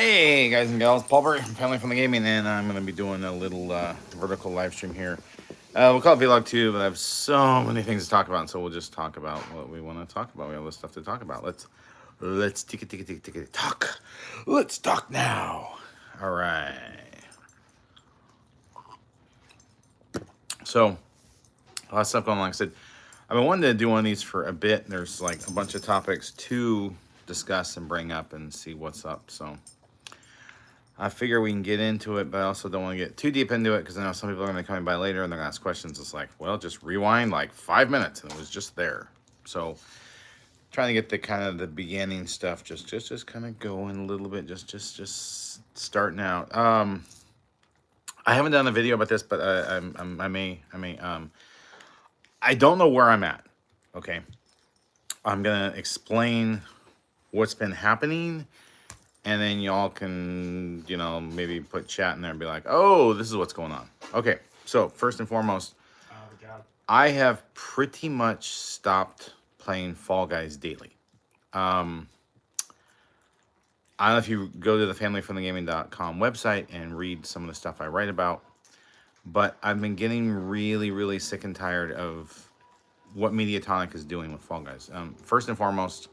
Hey guys and gals, Paul Berry from Family from the Gaming, and I'm going to be doing a little vertical live stream here. We'll call it Vlog 2, but I have so many things to talk about, so we'll just talk about what we want to talk about. We have this stuff to talk about. Let's talk. Let's talk now. All right. So, a lot of stuff going on. Like I said, I've been wanting to do one of these for a bit. There's like a bunch of topics to discuss and bring up and see what's up. So I figure we can get into it, but I also don't want to get too deep into it because I know some people are going to be coming by later and they're going to ask questions. It's like, well, just rewind like 5 minutes and it was just there. So trying to get the kind of the beginning stuff just kind of going a little bit, just starting out. I haven't done a video about this, but I may. I don't know where I'm at. Okay, I'm gonna explain what's been happening, and then y'all can, maybe put chat in there and be like, oh, this is what's going on. Okay, so first and foremost, I have pretty much stopped playing Fall Guys daily. I don't know if you go to the familyfromthegaming.com website and read some of the stuff I write about, but I've been getting really, really sick and tired of what Mediatonic is doing with Fall Guys. First and foremost,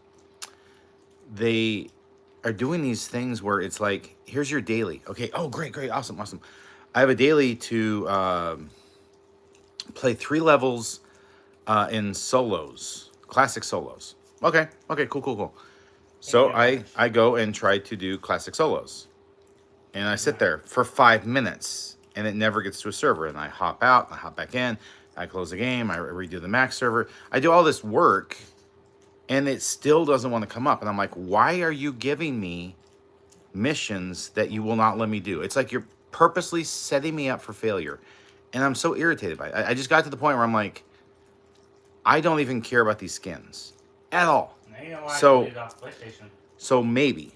they are doing these things where it's like, here's your daily. Okay, oh, great, awesome. I have a daily to play 3 levels in solos, classic solos. Okay, cool. So I go and try to do classic solos. And I sit there for 5 minutes and it never gets to a server. And I hop out, I hop back in, I close the game, I redo the max server. I do all this work and it still doesn't want to come up. And I'm like, why are you giving me missions that you will not let me do? It's like you're purposely setting me up for failure. And I'm so irritated by it. I just got to the point where I'm like, I don't even care about these skins at all. So maybe,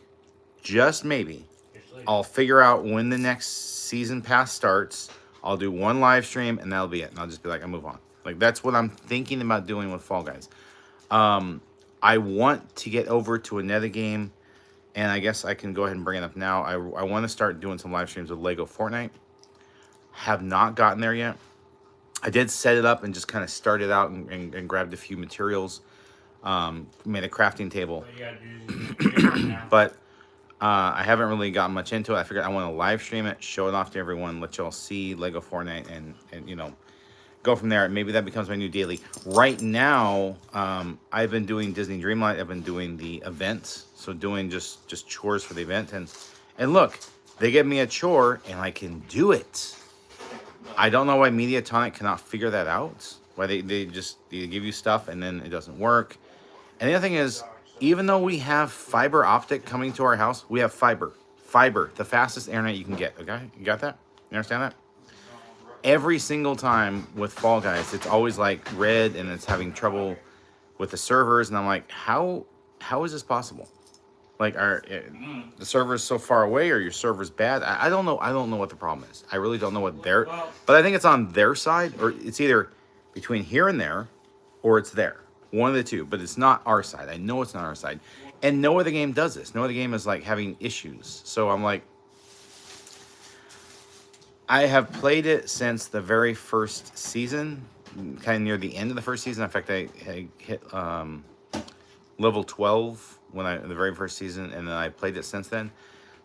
just maybe, I'll figure out when the next season pass starts. I'll do one live stream and that'll be it. And I'll just be like, I move on. Like, that's what I'm thinking about doing with Fall Guys. I want to get over to another game, and I guess I can go ahead and bring it up now. I want to start doing some live streams with Lego Fortnite. Have not gotten there yet. I did set it up and just kind of started out and grabbed a few materials. Made a crafting table. But I haven't really gotten much into it. I figured I want to live stream it, show it off to everyone, let y'all see Lego Fortnite, and go from there. Maybe that becomes my new daily. Right now, I've been doing Disney Dreamlight. I've been doing the events, so doing just chores for the event. And look, they give me a chore, and I can do it. I don't know why Mediatonic cannot figure that out. Why they give you stuff and then it doesn't work. And the other thing is, even though we have fiber optic coming to our house, we have fiber, the fastest internet you can get. Okay, you got that? You understand that? Every single time with Fall Guys, it's always like red and it's having trouble with the servers. And I'm like, how is this possible? Like, are the servers so far away, or your server's bad? I don't know. I don't know what the problem is. I really don't know what they're, but I think it's on their side, or it's either between here and there, or it's there. One of the two, but it's not our side. I know it's not our side. And no other game does this. No other game is like having issues. So I'm like, I have played it since the very first season, kind of near the end of the first season. In fact, I hit level 12 when the very first season, and then I played it since then.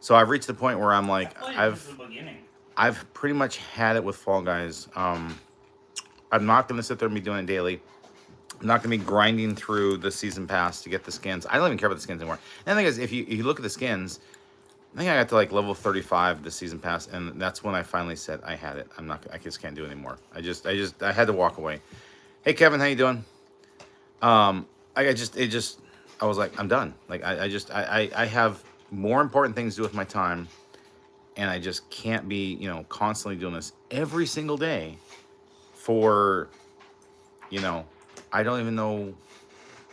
So I've reached the point where I'm like, I've pretty much had it with Fall Guys. I'm not going to sit there and be doing it daily. I'm not going to be grinding through the season pass to get the skins. I don't even care about the skins anymore. And the thing is, if you look at the skins, I think I got to like level 35 the season pass, and that's when I finally said I had it. I just can't do it anymore. I had to walk away. Hey Kevin, how you doing? I was like, I'm done. Like I have more important things to do with my time, and I just can't be, constantly doing this every single day for, I don't even know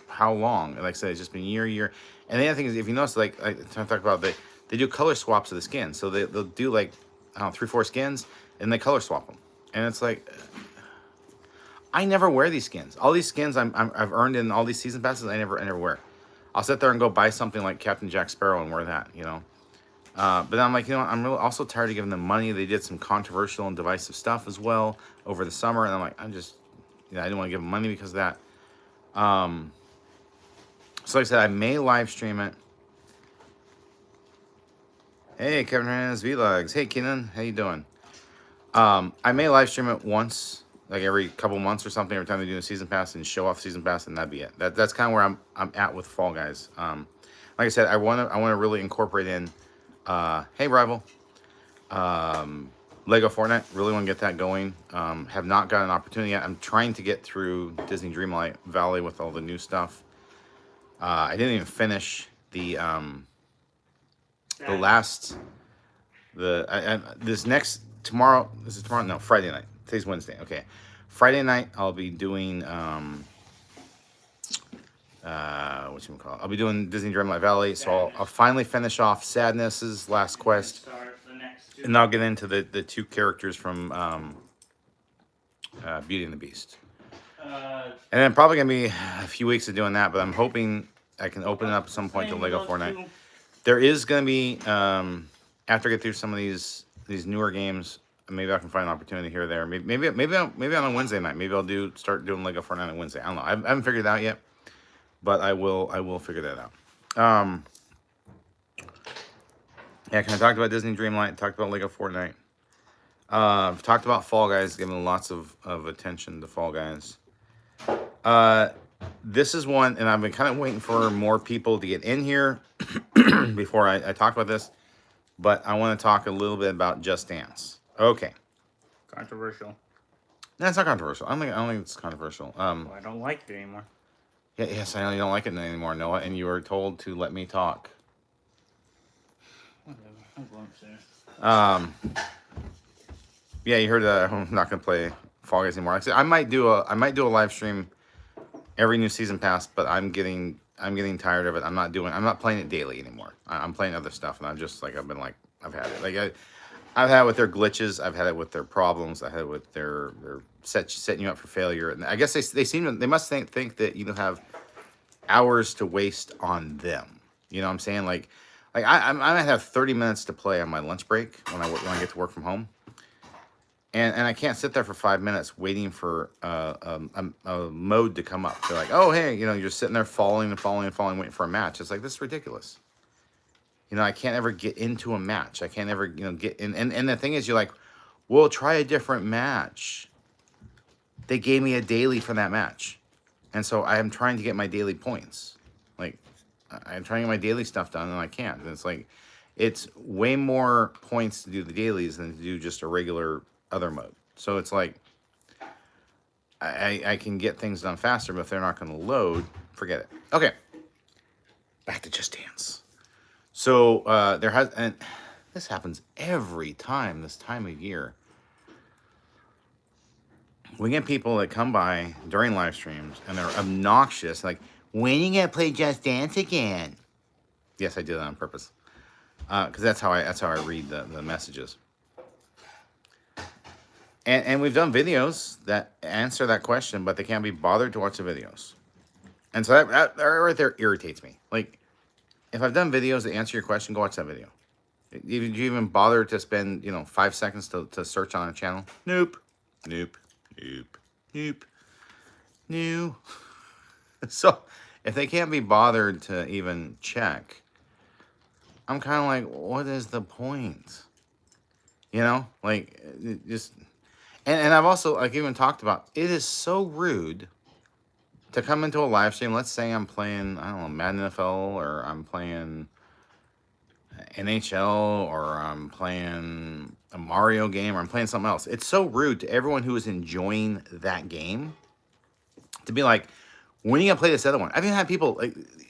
how long. Like I said, it's just been year. And the other thing is, if you notice, like I talk about, they do color swaps of the skins. So they'll do like, I don't know, 3-4 skins, and they color swap them. And it's like, I never wear these skins. All these skins I've earned in all these season passes, I never wear. I'll sit there and go buy something like Captain Jack Sparrow and wear that, But I'm like, I'm really also tired of giving them money. They did some controversial and divisive stuff as well over the summer, and I'm like, I didn't want to give them money because of that. So like I said, I may live stream it. Hey, Kevin Hernandez Vlogs. Hey, Kenan, how you doing? I may live stream it once, like every couple months or something, every time they do a season pass and show off season pass, and that'd be it. That's kind of where I'm at with Fall Guys. Like I said, I want to really incorporate in. Hey, rival. Lego Fortnite. Really want to get that going. Have not got an opportunity yet. I'm trying to get through Disney Dreamlight Valley with all the new stuff. I didn't even finish the last this next tomorrow. This is tomorrow. No, Friday night. Today's Wednesday. Okay, Friday night I'll be doing I'll be doing Disney Dreamlight Valley. So I'll finally finish off Sadness's last quest, and I'll get into the two characters from Beauty and the Beast. And then probably gonna be a few weeks of doing that, but I'm hoping I can open it up at some point to Lego Fortnite. There is gonna be after I get through some of these newer games, maybe I can find an opportunity here or there. Maybe on a Wednesday night. Maybe I'll start doing Lego Fortnite on Wednesday. I don't know. I haven't figured it out yet, but I will figure that out. Yeah, kind of talked about Disney Dreamlight, talked about Lego Fortnite. I've talked about Fall Guys, giving lots of attention to Fall Guys. This is one, and I've been kind of waiting for more people to get in here before I talk about this, but I want to talk a little bit about Just Dance. Okay. Controversial. No, it's not controversial. I don't think it's controversial. Well, I don't like it anymore. Yeah, yes, I know you don't like it anymore, Noah, and you were told to let me talk. Whatever. I'm going to. Yeah, you heard that. I'm not gonna play Fall Guys anymore. Like I said, I might do a live stream every new season pass, but I'm getting tired of it. I'm not playing it daily anymore. I'm playing other stuff, and I've had it. Like I've had it with their glitches. I've had it with their problems. I had it with their setting you up for failure. And I guess they must think that you have hours to waste on them. You know what I'm saying? Like I might have 30 minutes to play on my lunch break when I get to work from home. And I can't sit there for 5 minutes waiting for a mode to come up. They're like, oh, hey, you're just sitting there falling, waiting for a match. It's like, this is ridiculous. I can't ever get into a match. I can't ever, get in. And the thing is, you're like, well, try a different match. They gave me a daily for that match. And so I am trying to get my daily points. Like, I'm trying to get my daily stuff done, and I can't. And it's like, it's way more points to do the dailies than to do just a regular other mode. So it's like I can get things done faster, but if they're not going to load, forget it. Okay, back to Just Dance. So and this happens every time this time of year. We get people that come by during live streams and they're obnoxious, like, when are you gonna play Just Dance again? Yes, I did that on purpose, because that's how I read the messages. And we've done videos that answer that question, but they can't be bothered to watch the videos. And so that right there irritates me. Like, if I've done videos that answer your question, go watch that video. Did you even bother to spend, 5 seconds to search on a channel? Nope. So, if they can't be bothered to even check, I'm kind of like, what is the point? Just... And I've also, even talked about, it is so rude to come into a live stream. Let's say I'm playing, I don't know, Madden NFL, or I'm playing NHL, or I'm playing a Mario game, or I'm playing something else. It's so rude to everyone who is enjoying that game to be like, when are you going to play this other one? I've even had people,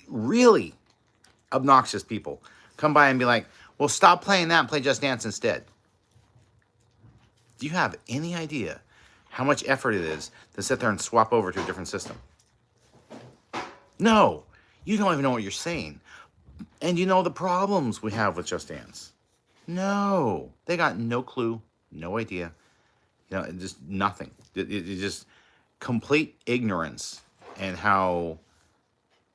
really obnoxious people, come by and be like, well, stop playing that and play Just Dance instead. Do you have any idea how much effort it is to sit there and swap over to a different system? No, you don't even know what you're saying. And you know the problems we have with Just Dance. No, they got no clue, no idea. Just nothing. It's just complete ignorance and how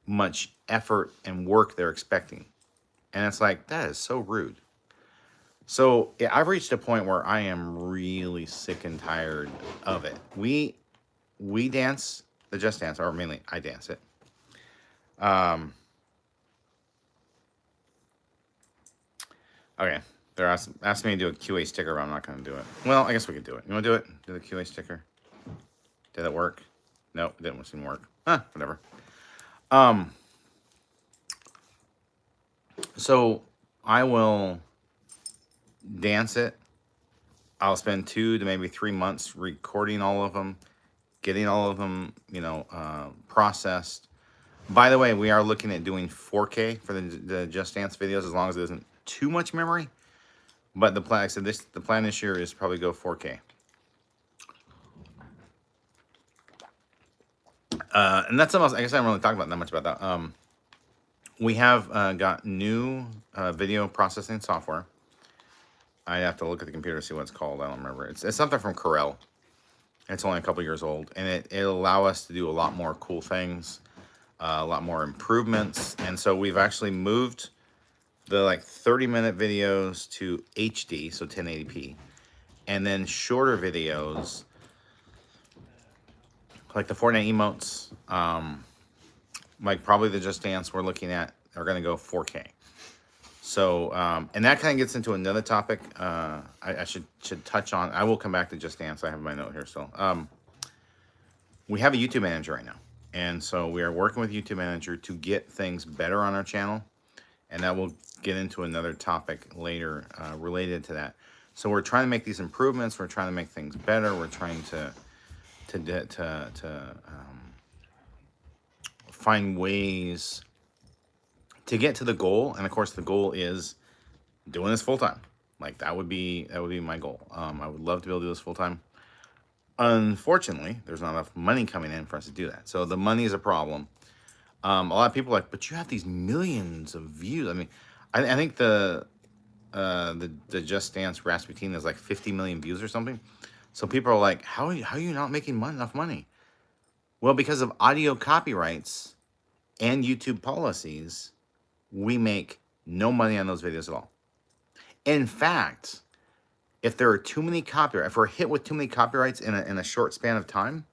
much effort and work they're expecting. And it's like, that is so rude. So yeah, I've reached a point where I am really sick and tired of it. We dance the Just Dance, or mainly I dance it. Um, okay, they're asking me to do a QA sticker, but I'm not going to do it. Well, I guess we could do it. You want to do it? Do the QA sticker? Did it work? No, it didn't work. Huh, whatever. Um, so I will dance it. I'll spend 2 to maybe 3 months recording all of them, getting all of them, processed. By the way, we are looking at doing 4K for the Just Dance videos, as long as it isn't too much memory. But the plan, like I said, the plan this year is probably go 4K. And that's almost, I guess I haven't really talked about that much about that. We have got new video processing software. I have to look at the computer to see what it's called. I don't remember. It's something from Corel. It's only a couple years old, and it'll allow us to do a lot more cool things, a lot more improvements. And so we've actually moved the 30-minute videos to HD, so 1080p, and then shorter videos like the Fortnite emotes, like probably the Just Dance we're looking at are going to go 4K. So, and that kind of gets into another topic I should touch on. I will come back to Just Dance. I have my note here still. We have a YouTube manager right now. And so we are working with YouTube manager to get things better on our channel. And that will get into another topic later related to that. So we're trying to make these improvements. We're trying to make things better. We're trying to find ways to get to the goal. And of course, the goal is doing this full time. Like that would be my goal. I would love to be able to do this full time. Unfortunately, there's not enough money coming in for us to do that. So the money is a problem. A lot of people are like, but you have these millions of views. I mean, I think the Just Dance Rasputin is like 50 million views or something. So people are like, how are you not making enough money? Well, because of audio copyrights and YouTube policies, we make no money on those videos at all. In fact, if there are too many if we're hit with too many copyrights in a short span of time,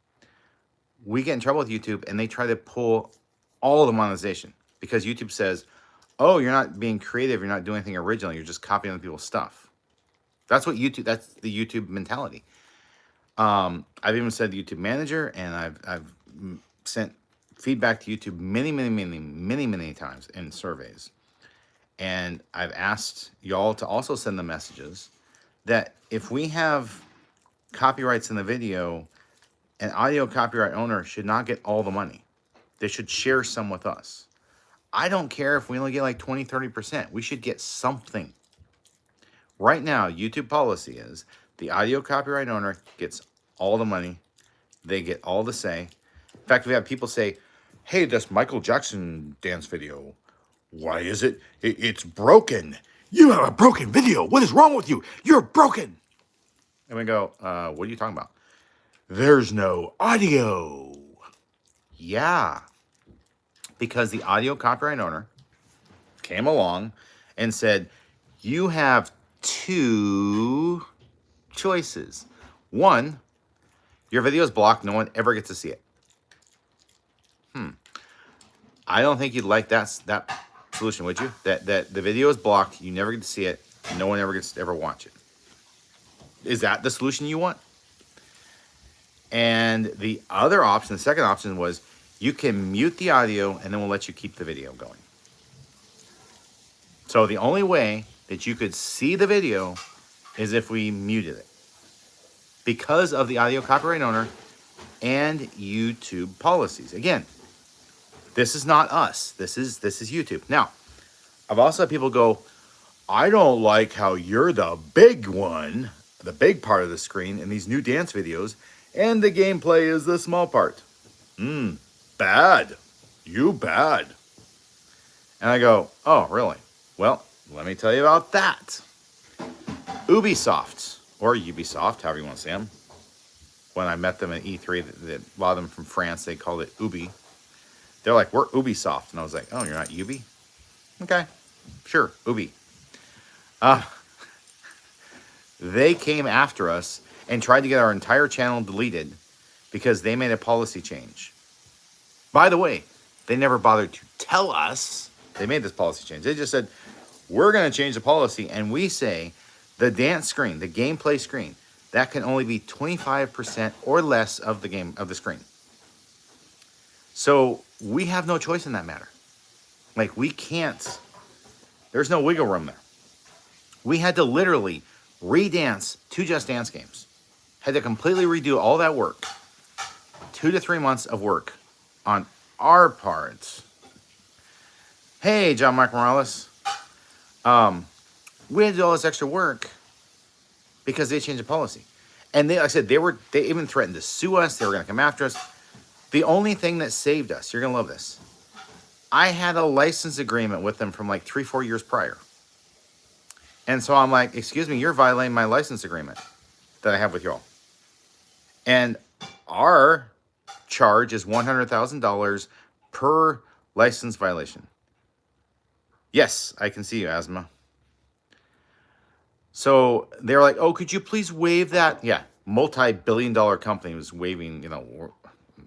we get in trouble with YouTube and they try to pull all the monetization because YouTube says, oh, you're not being creative, you're not doing anything original, you're just copying other people's stuff. That's the YouTube mentality. I've even said to YouTube manager, and I've sent feedback to YouTube many times in surveys. And I've asked y'all to also send the messages that if we have copyrights in the video, an audio copyright owner should not get all the money. They should share some with us. I don't care if we only get like 20, 30%. We should get something. Right now, YouTube policy is the audio copyright owner gets all the money. They get all the say. In fact, we have people say, hey, this Michael Jackson dance video, why is it? It's broken. You have a broken video. What is wrong with you? You're broken. And we go, what are you talking about? There's no audio. Yeah. Because the audio copyright owner came along and said, you have 2 choices. 1, your video is blocked. No one ever gets to see it. I don't think you'd like that solution, would you? That the video is blocked. You never get to see it. No one ever gets to ever watch it. Is that the solution you want? And the other option, the second option was you can mute the audio and then we'll let you keep the video going. So the only way that you could see the video is if we muted it. Because of the audio copyright owner and YouTube policies. Again, this is not us. This is YouTube. Now, I've also had people go, I don't like how you're the big one, the big part of the screen in these new dance videos, and the gameplay is the small part. Bad. You bad. And I go, oh, really? Well, let me tell you about that. Ubisoft, or Ubisoft, however you want to say them. When I met them at E3, a lot of them from France, they called it Ubi. They're like, we're Ubisoft. And I was like, oh, you're not Ubi? Okay, sure, Ubi. They came after us and tried to get our entire channel deleted because they made a policy change. By the way, they never bothered to tell us they made this policy change. They just said, we're going to change the policy, and we say the dance screen, the gameplay screen, that can only be 25% or less of the game, of the screen. So we have no choice in that matter. Like, we can't, there's no wiggle room there. We had to literally re-dance 2 Just Dance games. Had to completely redo all that work. 2 to 3 months of work on our part. Hey, John Mark Morales. We had to do all this extra work because they changed the policy. And they, like I said, they even threatened to sue us. They were going to come after us. The only thing that saved us, you're going to love this. I had a license agreement with them from like 3-4 years prior. And so I'm like, excuse me, you're violating my license agreement that I have with y'all. And our charge is $100,000 per license violation. Yes, I can see you, Asthma. So they were like, oh, could you please waive that? Yeah, multi-billion-dollar company was waiving, you know.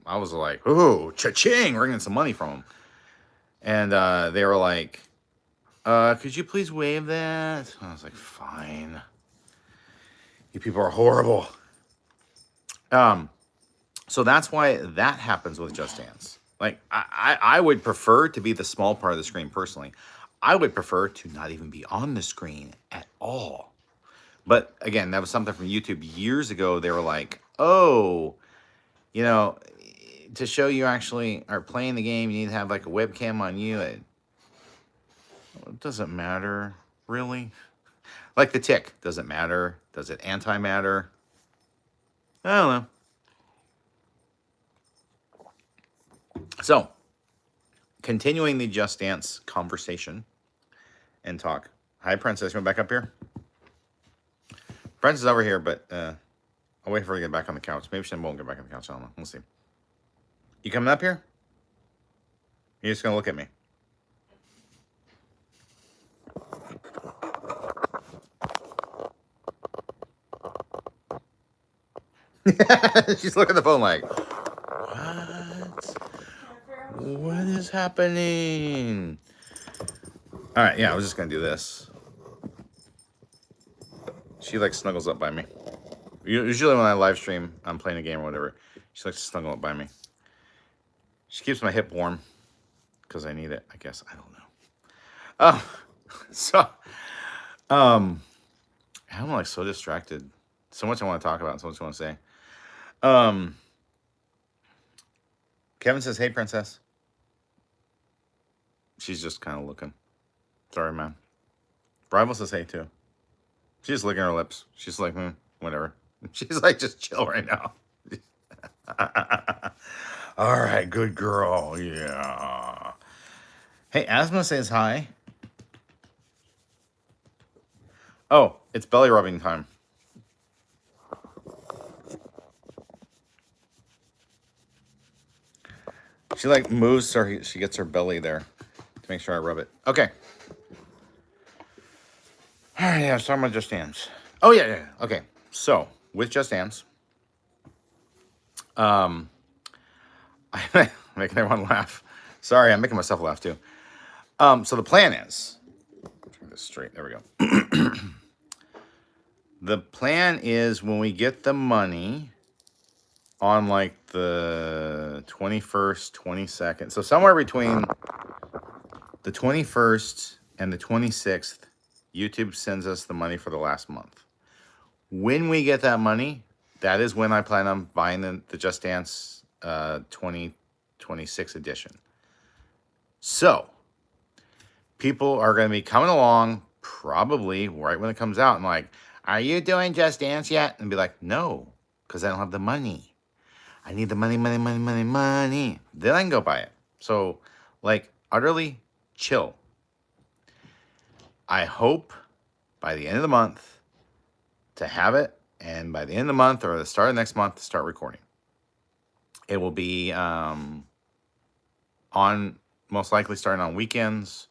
I was like, ooh, cha-ching, we're getting some money from them. And they were like, could you please waive that? I was like, fine. You people are horrible. So that's why that happens with Just Dance. Like, I would prefer to be the small part of the screen personally. I would prefer to not even be on the screen at all. But again, that was something from YouTube years ago. They were like, oh, you know, to show you actually are playing the game, you need to have like a webcam on you. It doesn't matter, really. Like the tick, does it matter? Does it anti-matter? I don't know. So, continuing the Just Dance conversation and talk. Hi, Princess. You want back up here? Princess is over here, but I'll wait for her to get back on the couch. Maybe she won't get back on the couch. I don't know. We'll see. You coming up here? You're just going to look at me. She's looking at the phone like, what? What is happening? All right, yeah, I was just going to do this. She like snuggles up by me. Usually when I live stream, I'm playing a game or whatever, she likes to snuggle up by me. She keeps my hip warm because I need it, I guess. I don't know. I'm like so distracted. So much I want to talk about, so much I want to say. Kevin says, hey, Princess. She's just kind of looking. Sorry, man. Rival says, hey, too. She's just licking her lips. She's like, whatever. She's like, just chill right now. All right, good girl. Yeah. Hey, Asma says hi. Oh, it's belly rubbing time. She like moves so she gets her belly there to make sure I rub it. Okay. All right, yeah, so I'm gonna Just Dance. Oh yeah. Okay, so with Just Dance, I'm making everyone laugh. Sorry, I'm making myself laugh too. So the plan is, turn this straight. There we go. The plan is when we get the money on like the 21st, 22nd. So somewhere between the 21st and the 26th, YouTube sends us the money for the last month. When we get that money, that is when I plan on buying the Just Dance 2026 edition. So, people are going to be coming along probably right when it comes out and like, are you doing Just Dance yet? And be like, no, because I don't have the money. I need the money. Then I can go buy it. So, like, utterly chill. I hope by the end of the month to have it, and by the end of the month or the start of next month to start recording. It will be on most likely starting on weekends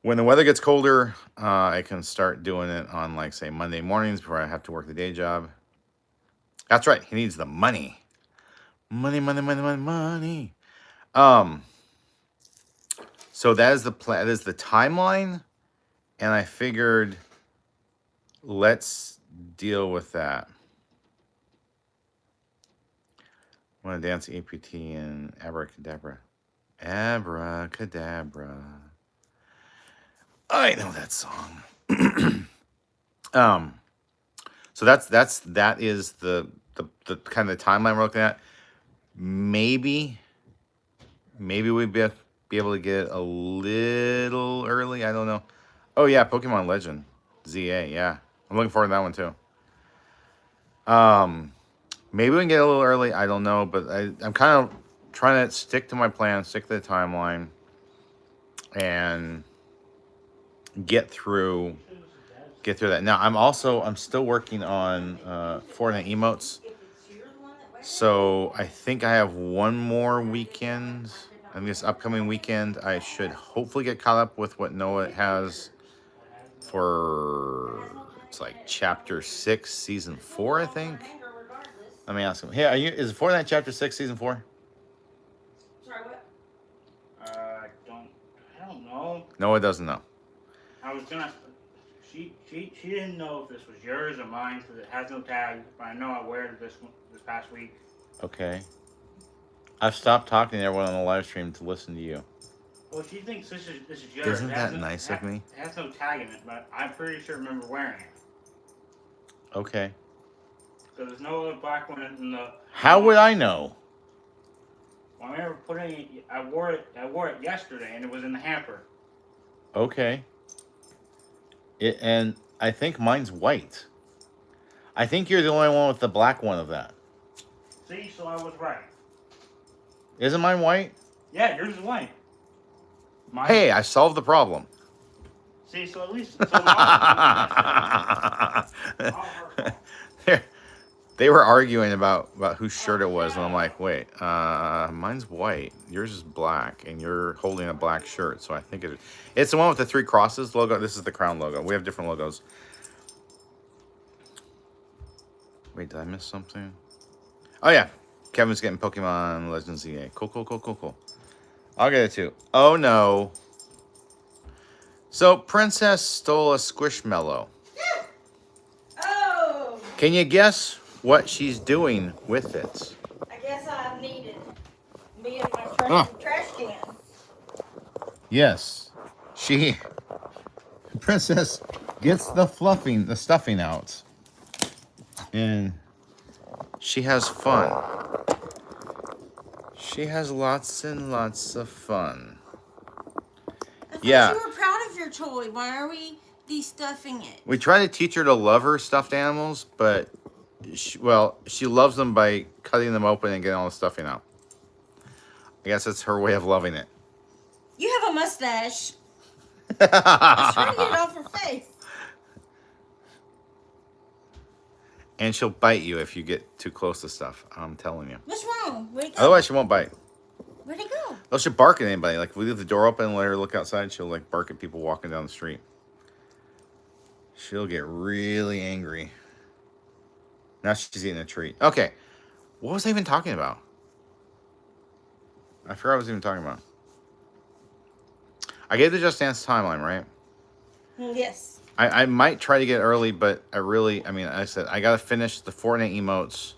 When the weather gets colder, I can start doing it on, like, say, Monday mornings before I have to work the day job. That's right. He needs the money. Money, money, money, money, money. Um, so that is the plan. That is the timeline. And I figured, let's deal with that. I want to dance APT and Abracadabra. Abracadabra. I know that song. So that is the kind of the timeline we're looking at. Maybe we'd be able to get a little early. I don't know. Oh yeah, Pokemon Legend ZA. Yeah, I'm looking forward to that one too. Maybe we can get a little early. I don't know, but I'm kind of trying to stick to my plan, stick to the timeline, and get through that. Now I'm still working on Fortnite emotes. So I think I have one more weekend. I think this upcoming weekend I should hopefully get caught up with what Noah has for, it's like chapter 6 season 4, I think. Let me ask him. Hey, is Fortnite chapter 6 season 4? Sorry, what? I don't know. Noah doesn't know. I was gonna. She didn't know if this was yours or mine because it has no tag. But I know I wear it this past week. Okay. I've stopped talking to everyone on the live stream to listen to you. Well, she thinks this is yours. Isn't that nice of me? It has no tag in it, but I'm pretty sure I remember wearing it. Okay. Because there's no other black one in the. How would I know? Well, I remember putting it. I wore it yesterday, and it was in the hamper. Okay. And I think mine's white. I think you're the only one with the black one of that. See, so I was right. Isn't mine white? Yeah, yours is white. Mine. Hey, I solved the problem. See, so at least. They were arguing about whose shirt it was, and I'm like, wait, mine's white, yours is black, and you're holding a black shirt, so I think it's the one with the 3 crosses logo. This is the crown logo. We have different logos. Wait, did I miss something? Oh yeah, Kevin's getting Pokemon Legends ZA. Cool. I'll get it too. Oh no. So Princess stole a Squishmallow. Oh! Can you guess what she's doing with it? I guess I needed me and my trash can. Yes. Princess gets the stuffing out. And she has fun. She has lots and lots of fun. I thought Yeah. you were proud of your toy. Why are we de-stuffing it? We try to teach her to love her stuffed animals, but she loves them by cutting them open and getting all the stuffing out. I guess that's her way of loving it. You have a mustache. I was trying to get it off her face. And she'll bite you if you get too close to stuff. I'm telling you. What's wrong? Where'd it go? Otherwise, she won't bite. Where'd it go? Oh, she'll bark at anybody. Like, if we leave the door open and let her look outside, she'll, like, bark at people walking down the street. She'll get really angry. Now she's eating a treat. Okay. What was I even talking about? I forgot what I was even talking about. I gave the Just Dance timeline, right? Yes. I might try to get early, but I said, I got to finish the Fortnite emotes.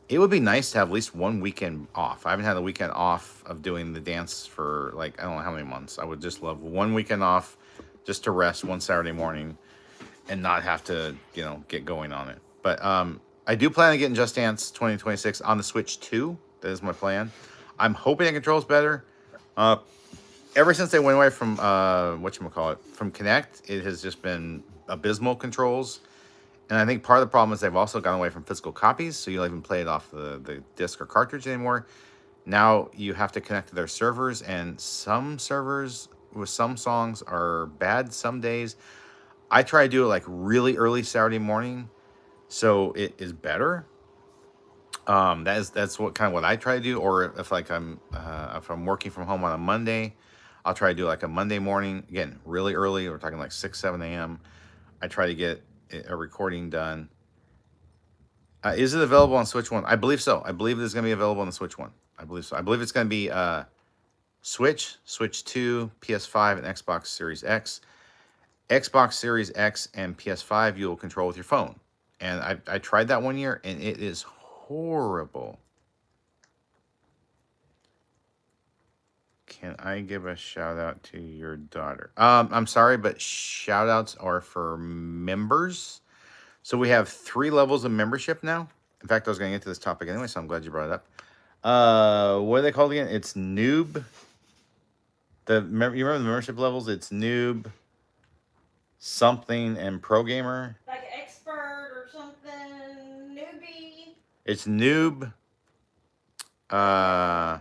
It would be nice to have at least one weekend off. I haven't had a weekend off of doing the dance for, like, I don't know how many months. I would just love one weekend off just to rest one Saturday morning and not have to, get going on it. But I do plan on getting Just Dance 2026 on the Switch 2. That is my plan. I'm hoping the control's better. Ever since they went away from, from Kinect, it has just been abysmal controls. And I think part of the problem is they've also gone away from physical copies, so you don't even play it off the disc or cartridge anymore. Now you have to connect to their servers, and some servers with some songs are bad some days. I try to do it like really early Saturday morning, so it is better. That's what I try to do. Or if I'm working from home on a Monday, I'll try to do like a Monday morning, again, really early. We're talking like 6, 7 a.m. I try to get a recording done. Is it available on Switch 1? I believe so. I believe it's going to be available on the Switch 1. I believe so. I believe it's going to be Switch, Switch 2, PS5, and Xbox Series X. Xbox Series X and PS5 you'll control with your phone. And I tried that one year, and it is horrible. Can I give a shout out to your daughter? I'm sorry, but shout outs are for members. So we have 3 levels of membership now. In fact, I was going to get to this topic anyway, so I'm glad you brought it up. What are they called again? It's noob. You remember the membership levels? It's noob, something, and pro gamer. Like expert or something, newbie. It's noob. Boy.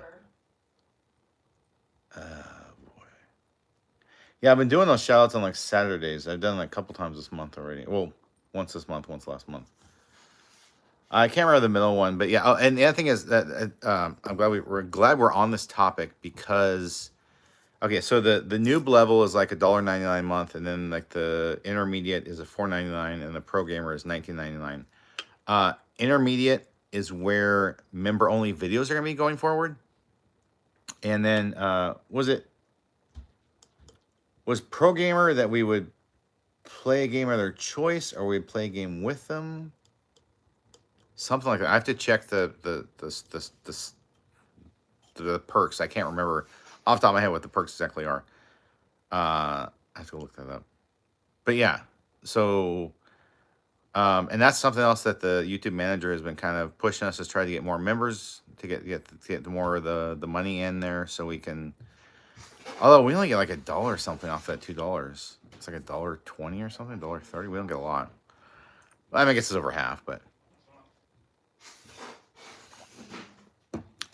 Yeah, I've been doing those shout outs on like Saturdays. I've done it like a couple times this month already. Well, once this month, once last month. I can't remember the middle one, but yeah. Oh, and the other thing is that I'm glad we're glad we're on this topic because, okay, so the noob level is like $1.99 a month, and then like the intermediate is a $4.99, and the pro gamer is $19.99. Intermediate is where member only videos are gonna be going forward, and then was pro gamer that we would play a game of their choice, or we'd play a game with them. Something like that. I have to check the perks. I can't remember off the top of my head what the perks exactly are. I have to look that up. But yeah, so and that's something else that the YouTube manager has been kind of pushing us to try to get more members to get more of the money in there, so we can. Although we only get like $1 or something off that $2. It's like $1.20 or something, $1.30. We don't get a lot. I mean, I guess it's over half, but.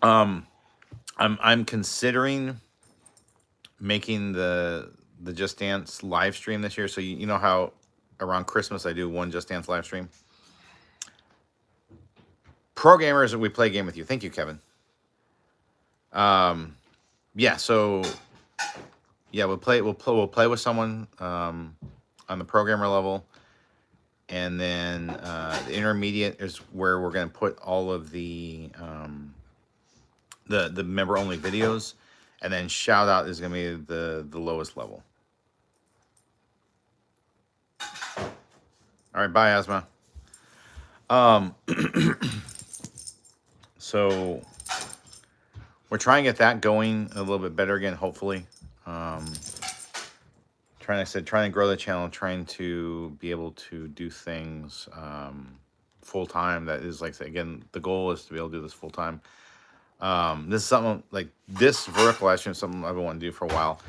I'm considering making the Just Dance live stream this year. So you know how around Christmas I do one Just Dance live stream. Pro gamers, we play a game with you. Thank you, Kevin. Yeah. So yeah, we'll play with someone on the programmer level, and then the intermediate is where we're going to put all of the member only videos, and then shout out is going to be the lowest level. All right, bye, Asma. So we're trying to get that going a little bit better again, hopefully. Trying to grow the channel, trying to be able to do things full time. That is, like, again, the goal is to be able to do this full time. This is something like this vertical live stream, something I've been wanting to do for a while.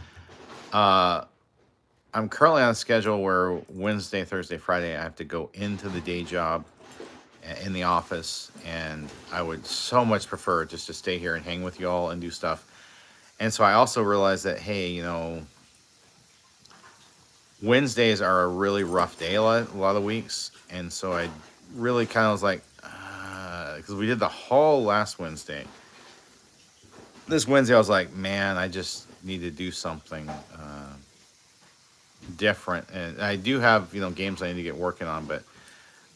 I'm currently on a schedule where Wednesday, Thursday, Friday, I have to go into the day job in the office, and I would so much prefer just to stay here and hang with you all and do stuff. And so I also realized that, hey, you know, Wednesdays are a really rough day a lot of weeks, and so I really kind of was like, because we did the haul last Wednesday. This Wednesday, I was like, man, I just need to do something different. And I do have, you know, games I need to get working on, but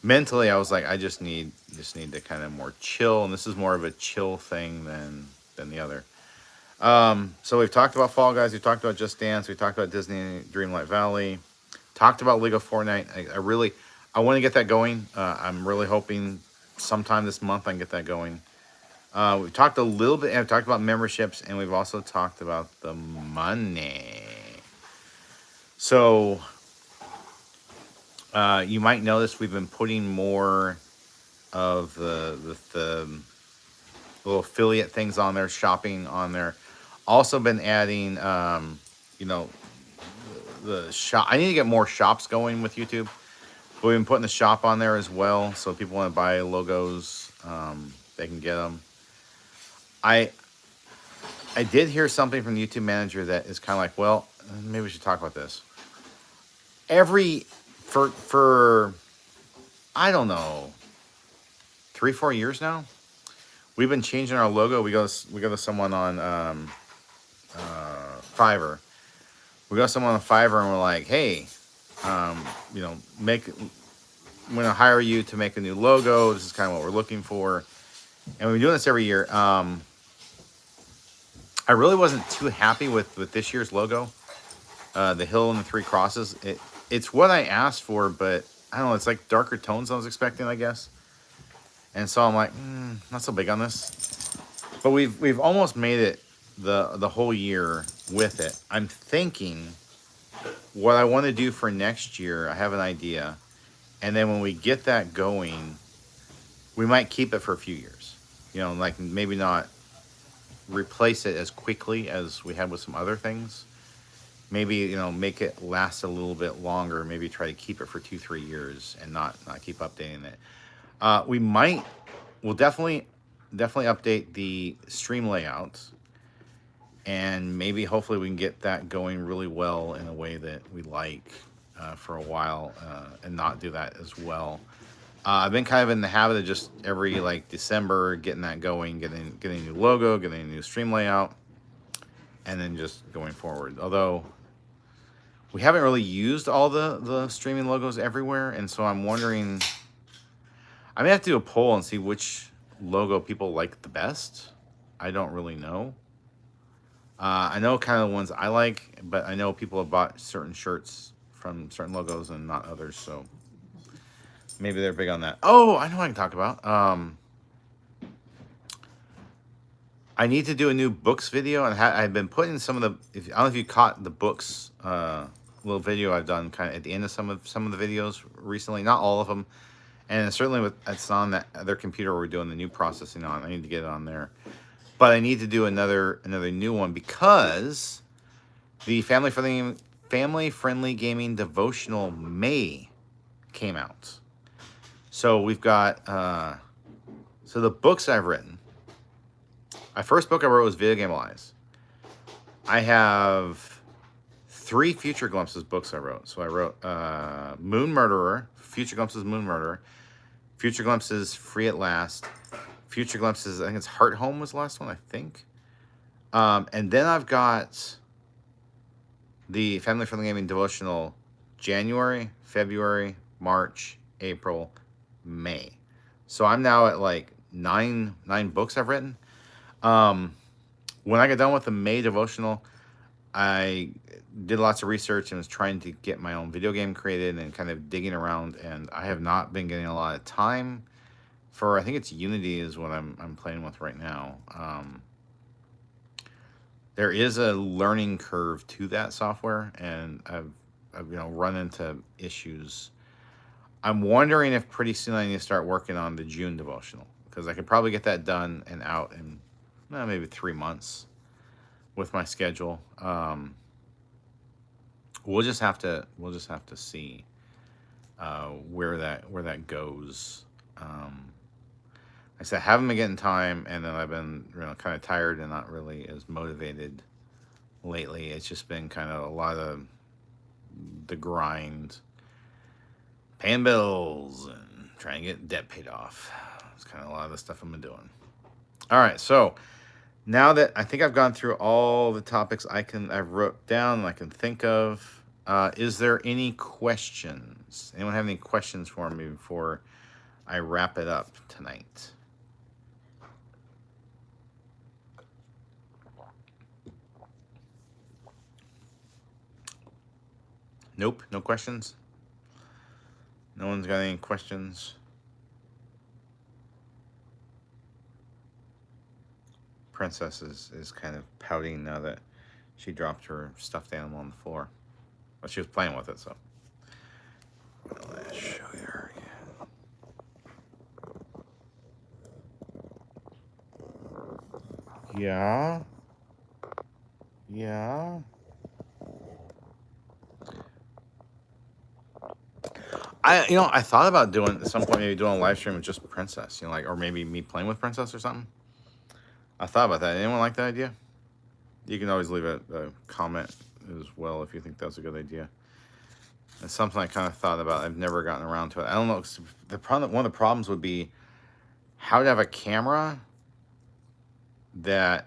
mentally, I was like, I just need to kind of more chill. And this is more of a chill thing than the other. So we've talked about Fall Guys. We talked about Just Dance. We talked about Disney Dreamlight Valley. Talked about League of Fortnite. I want to get that going. I'm really hoping sometime this month I can get that going. We've talked a little bit, and I've talked about memberships, and we've also talked about the money. So, you might notice we've been putting more of the little affiliate things on there, shopping on there. Also been adding, you know, the shop. I need to get more shops going with YouTube. But we've been putting the shop on there as well, so if people want to buy logos, they can get them. I did hear something from the YouTube manager that is kind of like, well, maybe we should talk about this. For I don't know, 3-4 years now, we've been changing our logo. We go to someone on Fiverr. We got someone on Fiverr and we're like, hey, you know, I'm going to hire you to make a new logo. This is kind of what we're looking for. And we've been doing this every year. I really wasn't too happy with this year's logo. The hill and the three crosses. It's what I asked for, but I don't know. It's like darker tones than I was expecting, I guess. And so I'm like, not so big on this. But we've almost made it the whole year with it. I'm thinking what I want to do for next year. I have an idea, and then when we get that going, we might keep it for a few years. You know, like maybe not replace it as quickly as we had with some other things. Maybe, you know, make it last a little bit longer. Maybe try to keep it for 2-3 years and not keep updating it. We'll definitely update the stream layout, and maybe hopefully we can get that going really well in a way that we like for a while, and not do that as well. I've been kind of in the habit of just every like December getting that going, getting a new logo, getting a new stream layout, and then just going forward. Although we haven't really used all the streaming logos everywhere, and so I'm wondering, I may have to do a poll and see which logo people like the best. I don't really know. I know kind of the ones I like, but I know people have bought certain shirts from certain logos and not others, so maybe they're big on that. Oh, I know what I can talk about. I need to do a new books video, and I've been putting some of the. I don't know if you caught the books little video I've done kind of at the end of some of the videos recently. Not all of them, and certainly it's on that other computer where we're doing the new processing on. I need to get it on there, but I need to do another new one because the family friendly gaming devotional May came out. So we've got so the books I've written. My first book I wrote was Video Game Lies. I have 3 Future Glimpses books I wrote. So I wrote Moon Murderer, Future Glimpses Moon Murderer, Future Glimpses Free at Last, Future Glimpses, I think it's Heart Home was the last one, I think. And then I've got the Family Friendly Gaming Devotional January, February, March, April, May. So I'm now at like 9 books I've written. When I got done with the May devotional, I did lots of research and was trying to get my own video game created and kind of digging around, and I have not been getting a lot of time for, I think it's Unity is what I'm playing with right now. There is a learning curve to that software, and I've run into issues. I'm wondering if pretty soon I need to start working on the June devotional, because I could probably get that done and out in maybe 3 months with my schedule. We'll just have to see where that goes. I said I haven't been getting time, and then I've been kind of tired and not really as motivated lately. It's just been kind of a lot of the grind, paying bills and trying to get debt paid off. It's kind of a lot of the stuff I've been doing. All right, so now that I think I've gone through all the topics I've wrote down and I can think of, is there any questions? Anyone have any questions for me before I wrap it up tonight? Nope, no questions? No one's got any questions? Princess is kind of pouting now that she dropped her stuffed animal on the floor. But she was playing with it, so. Let's show you her again. Yeah. Yeah. I thought about doing at some point maybe doing a live stream with just Princess, or maybe me playing with Princess or something. I thought about that. Anyone like that idea? You can always leave a comment as well if you think that's a good idea. It's something I kind of thought about. I've never gotten around to it. I don't know. One of the problems would be how to have a camera that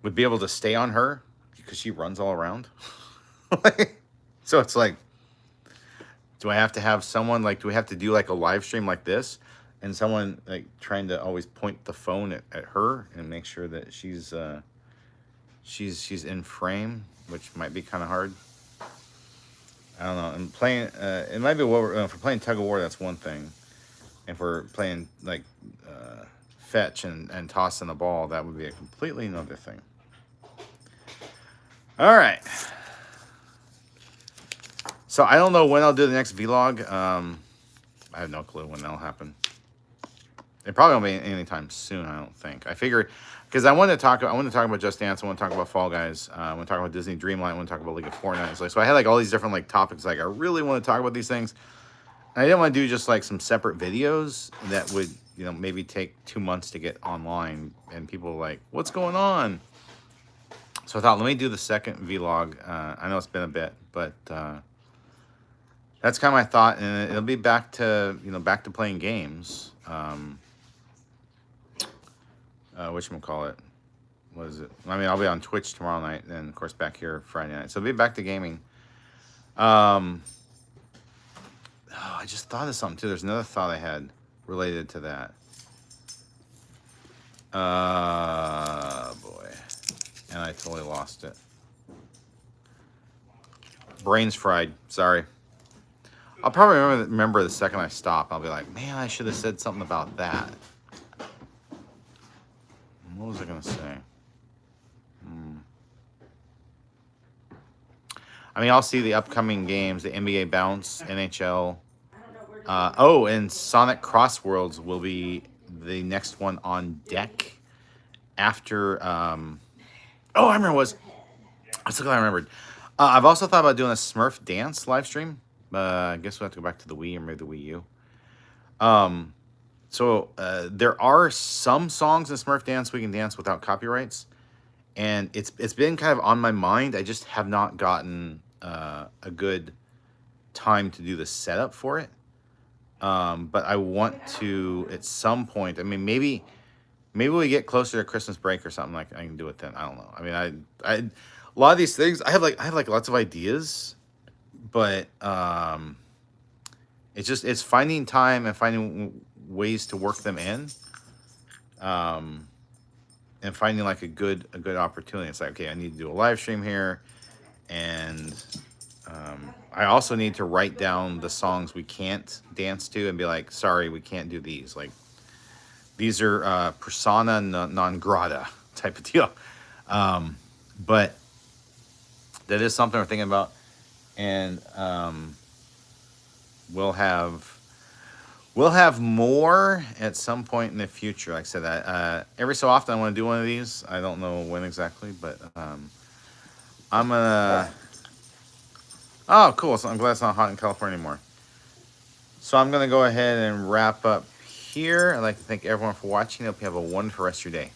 would be able to stay on her because she runs all around. So it's like, do I have to have someone like, do we have to do like a live stream like this and someone like trying to always point the phone at her and make sure that she's in frame, which might be kind of hard. I don't know. And playing, it might be what if we're playing tug of war, that's one thing. If we're playing like fetch and tossing the ball, that would be a completely another thing. All right. So I don't know when I'll do the next vlog. I have no clue when that'll happen. It probably won't be anytime soon, I don't think. I figured, because I want to talk about Just Dance, I want to talk about Fall Guys, I want to talk about Disney Dreamlight, I want to talk about League of Fortnite. So I had like all these different like topics, like I really want to talk about these things. And I didn't want to do just like some separate videos that would, you know, maybe take 2 months to get online and people are like, what's going on? So I thought, let me do the second vlog. I know it's been a bit, but that's kind of my thought, and it'll be back to, you know, back to playing games. Whatchamacallit? What is it? I mean, I'll be on Twitch tomorrow night, and of course back here Friday night. So I'll be back to gaming. Oh, I just thought of something too. There's another thought I had related to that. Boy. And I totally lost it. Brain's fried. Sorry. I'll probably remember the second I stop. I'll be like, man, I should have said something about that. What was I going to say? I mean, I'll see the upcoming games, the NBA Bounce, NHL. Oh, and Sonic Crossworlds will be the next one on deck after... oh, I remember what it was. I'm so glad I remembered. I've also thought about doing a Smurf dance live stream. I guess we'll have to go back to the Wii or maybe the Wii U. So there are some songs in Smurf Dance we can dance without copyrights. And it's been kind of on my mind. I just have not gotten a good time to do the setup for it. But I want to at some point. I mean, maybe we get closer to Christmas break or something, like I can do it then. I don't know. I mean, I a lot of these things I have like lots of ideas, but it's finding time and finding ways to work them in, and finding like a good opportunity. It's like, okay, I need to do a live stream here, and I also need to write down the songs we can't dance to and be like, sorry, we can't do these. Like, these are persona non grata type of deal. But that is something we're thinking about, and we'll have more at some point in the future. Like I said, every so often I want to do one of these. I don't know when exactly, but I'm gonna... Oh, cool. So I'm glad it's not hot in California anymore. So I'm going to go ahead and wrap up here. I'd like to thank everyone for watching. I hope you have a wonderful rest of your day.